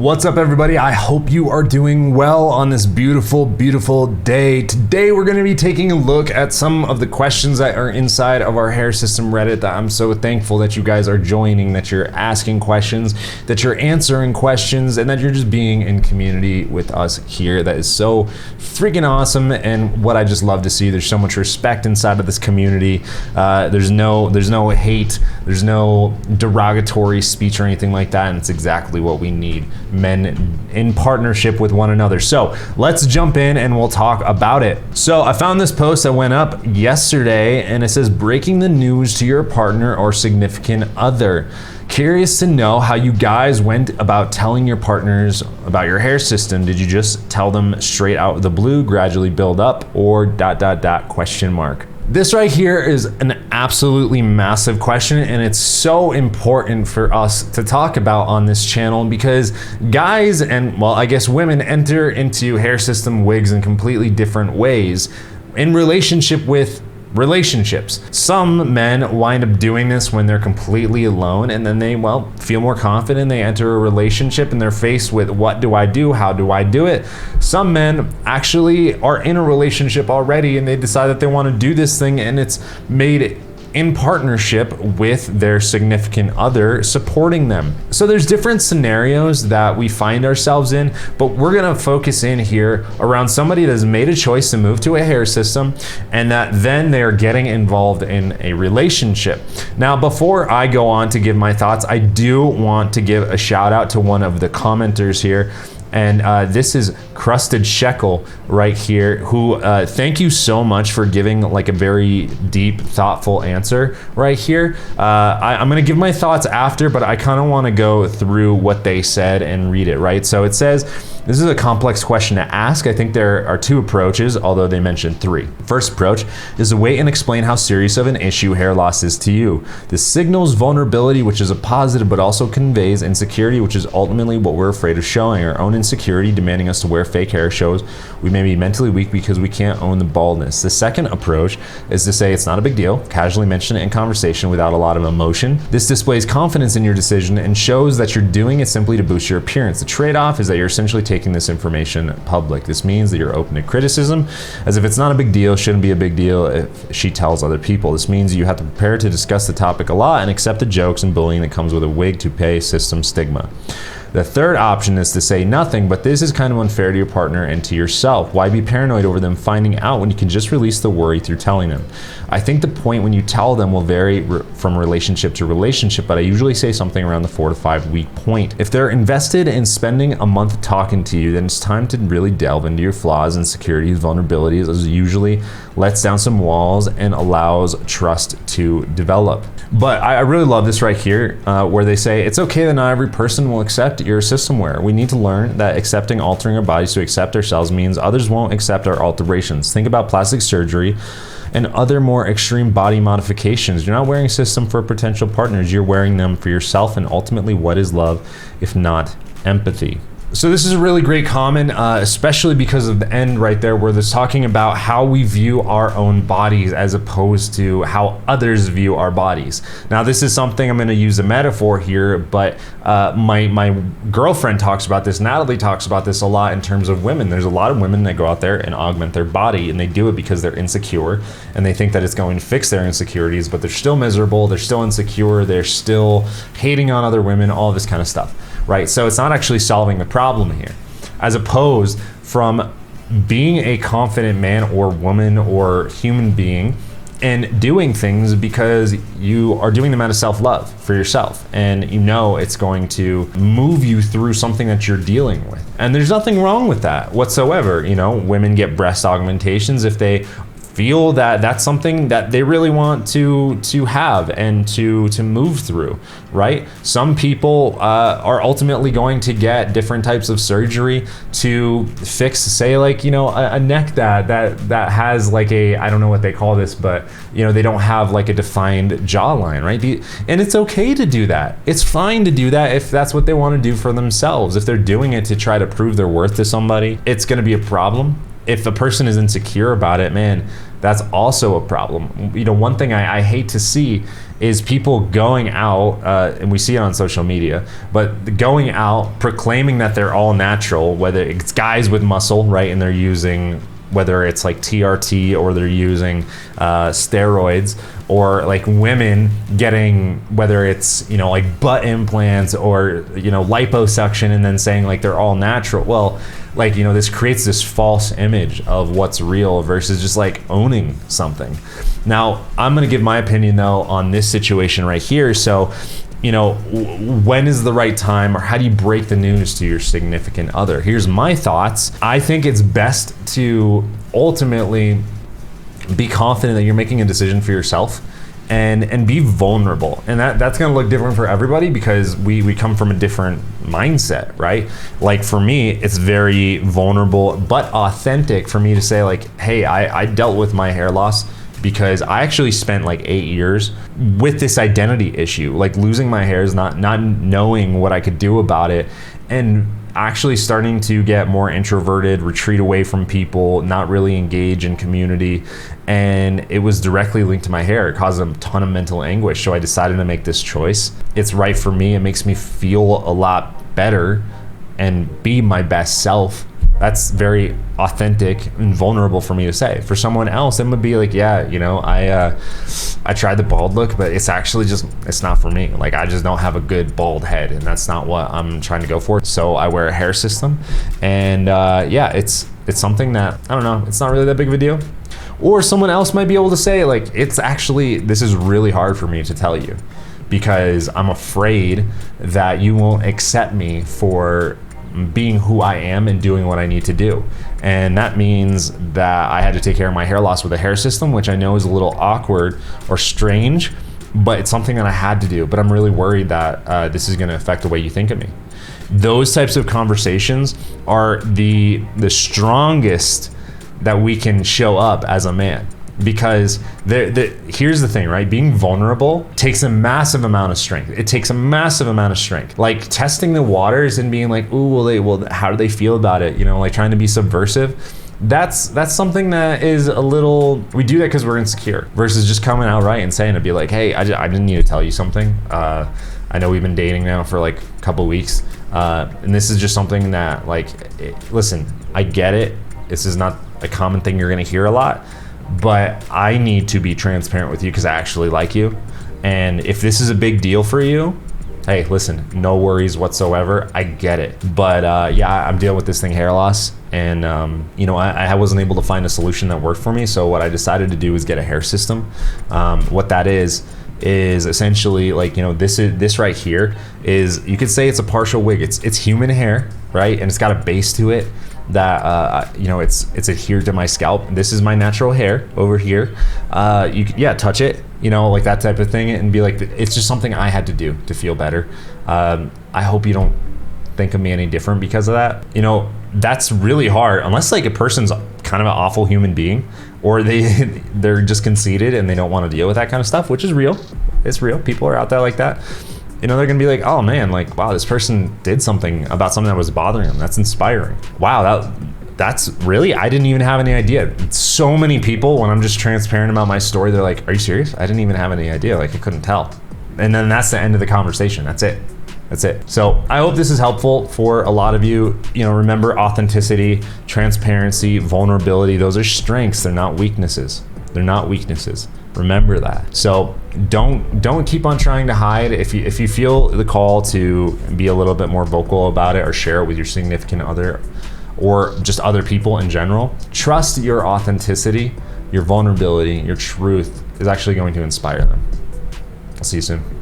What's up, everybody? I hope you are doing well on this beautiful, beautiful day. Today, we're going to be taking a look at some of the questions that are inside of our Hair System Reddit that I'm so thankful that you guys are joining, that you're asking questions, that you're answering questions, and that you're just being in community with us here. That is so freaking awesome, and what I just love to see. There's so much respect inside of this community. There's no hate, there's no derogatory speech or anything like that, and it's exactly what we need. Men in partnership with one another. So let's jump in and we'll talk about it. So I found this post that went up yesterday and it says, breaking the news to your partner or significant other. Curious to know how you guys went about telling your partners about your hair system. Did you just tell them straight out of the blue, gradually build up, or ... question mark? This right here is an absolutely massive question, and it's so important for us to talk about on this channel because guys and, well, I guess women enter into hair system wigs in completely different ways in relationship with relationships. Some men wind up doing this when they're completely alone, and then they, well, feel more confident. They enter a relationship and they're faced with, what do I do? How do I do it? Some men actually are in a relationship already and they decide that they want to do this thing, and it's made in partnership with their significant other supporting them. So there's different scenarios that we find ourselves in, but we're gonna focus in here around somebody that's made a choice to move to a hair system and that then they're getting involved in a relationship. Now, before I go on to give my thoughts, I do want to give a shout out to one of the commenters here. And this is Crusted Shekel right here, who thank you so much for giving like a very deep, thoughtful answer right here. I'm gonna give my thoughts after, but I kind of want to go through what they said and read it, right? So it says, this is a complex question to ask. I think there are two approaches, although they mentioned three. First approach is to wait and explain how serious of an issue hair loss is to you. This signals vulnerability, which is a positive, but also conveys insecurity, which is ultimately what we're afraid of showing. Our own insecurity demanding us to wear fake hair shows we may be mentally weak because we can't own the baldness. The second approach is to say it's not a big deal, casually mention it in conversation without a lot of emotion. This displays confidence in your decision and shows that you're doing it simply to boost your appearance. The trade-off is that you're essentially taking this information public. This means that you're open to criticism, as if it's not a big deal, shouldn't be a big deal if she tells other people. This means you have to prepare to discuss the topic a lot and accept the jokes and bullying that comes with a wig toupee system stigma. The third option is to say nothing, but this is kind of unfair to your partner and to yourself. Why be paranoid over them finding out when you can just release the worry through telling them? I think the point when you tell them will vary from relationship to relationship, but I usually say something around the 4 to 5 week point. If they're invested in spending a month talking to you, then it's time to really delve into your flaws, insecurities, vulnerabilities, as usually lets down some walls and allows trust to develop. But I really love this right here, where they say, it's okay that not every person will accept your system wear. We need to learn that accepting altering our bodies to accept ourselves means others won't accept our alterations. Think about plastic surgery and other more extreme body modifications. You're not wearing a system for potential partners, you're wearing them for yourself, and ultimately what is love if not empathy? So this is a really great comment, especially because of the end right there where they're talking about how we view our own bodies as opposed to how others view our bodies. Now, this is something I'm going to use a metaphor here, but my girlfriend talks about this. Natalie talks about this a lot in terms of women. There's a lot of women that go out there and augment their body, and they do it because they're insecure and they think that it's going to fix their insecurities, but they're still miserable, they're still insecure, they're still hating on other women, all this kind of stuff. Right, so it's not actually solving the problem here, as opposed from being a confident man or woman or human being and doing things because you are doing them out of self-love for yourself, and you know it's going to move you through something that you're dealing with. And there's nothing wrong with that whatsoever. You know, women get breast augmentations if they feel that that's something that they really want to have and to move through, right? Some people are ultimately going to get different types of surgery to fix, say, like, you know, a neck that has like a, I don't know what they call this, but you know, they don't have like a defined jawline, right? And it's okay to do that. It's fine to do that if that's what they want to do for themselves. If they're doing it to try to prove their worth to somebody, it's going to be a problem. If a person is insecure about it, man, that's also a problem. You know, one thing I hate to see is people going out, and we see it on social media, but going out proclaiming that they're all natural, whether it's guys with muscle, right, and they're using, whether it's like TRT or they're using steroids, or like women getting, whether it's, you know, like butt implants or, you know, liposuction, and then saying like they're all natural. Well, like, you know, this creates this false image of what's real versus just like owning something. Now, I'm gonna give my opinion though on this situation right here. So, you know, when is the right time, or how do you break the news to your significant other? Here's my thoughts. I think it's best to ultimately be confident that you're making a decision for yourself, and be vulnerable. And that's gonna look different for everybody because we come from a different mindset, right? Like for me, it's very vulnerable but authentic for me to say like, hey, I dealt with my hair loss because I actually spent like 8 years with this identity issue, like losing my hairs, not knowing what I could do about it, and actually starting to get more introverted, retreat away from people, not really engage in community. And it was directly linked to my hair. It caused a ton of mental anguish. So I decided to make this choice. It's right for me. It makes me feel a lot better and be my best self. That's very authentic and vulnerable for me to say. For someone else, it would be like, yeah, you know, I tried the bald look, but it's actually just, it's not for me. Like, I just don't have a good bald head, and that's not what I'm trying to go for. So I wear a hair system, and yeah, it's something that, I don't know, it's not really that big of a deal. Or someone else might be able to say like, it's actually, this is really hard for me to tell you because I'm afraid that you won't accept me for being who I am and doing what I need to do. And that means that I had to take care of my hair loss with a hair system, which I know is a little awkward or strange, but it's something that I had to do. But I'm really worried that this is gonna affect the way you think of me. Those types of conversations are the strongest that we can show up as a man. Because here's the thing, right? Being vulnerable takes a massive amount of strength. It takes a massive amount of strength. Like testing the waters and being like, ooh, well, how do they feel about it? You know, like trying to be subversive. That's something that is a little, we do that because we're insecure versus just coming out right and saying, to be like, hey, I didn't need to tell you something. I know we've been dating now for like a couple weeks. And this is just something that like, listen, I get it. This is not a common thing you're gonna hear a lot. But I need to be transparent with you because I actually like you. And if this is a big deal for you, hey, listen, no worries whatsoever. I get it. But yeah, I'm dealing with this thing, hair loss. And you know, I wasn't able to find a solution that worked for me. So what I decided to do is get a hair system. What that is essentially like, you know, this right here is, you could say it's a partial wig. It's human hair, right? And it's got a base to it that you know, it's adhered to my scalp. This is my natural hair over here. You can, yeah, touch it, you know, like that type of thing, and be like, it's just something I had to do to feel better. I hope you don't think of me any different because of that. You know, that's really hard unless like a person's kind of an awful human being, or they're just conceited and they don't want to deal with that kind of stuff, which is real. It's real. People are out there like that. You know, they're gonna be like, oh man, like, wow, this person did something about something that was bothering them. That's inspiring. Wow, that's really, I didn't even have any idea. So many people, when I'm just transparent about my story, they're like, are you serious? I didn't even have any idea, like I couldn't tell. And then that's the end of the conversation, that's it. That's it. So I hope this is helpful for a lot of you. You know, remember authenticity, transparency, vulnerability, those are strengths, they're not weaknesses. They're not weaknesses. Remember that. So don't keep on trying to hide. If you feel the call to be a little bit more vocal about it, or share it with your significant other, or just other people in general, trust your authenticity, your vulnerability, your truth is actually going to inspire them. I'll see you soon.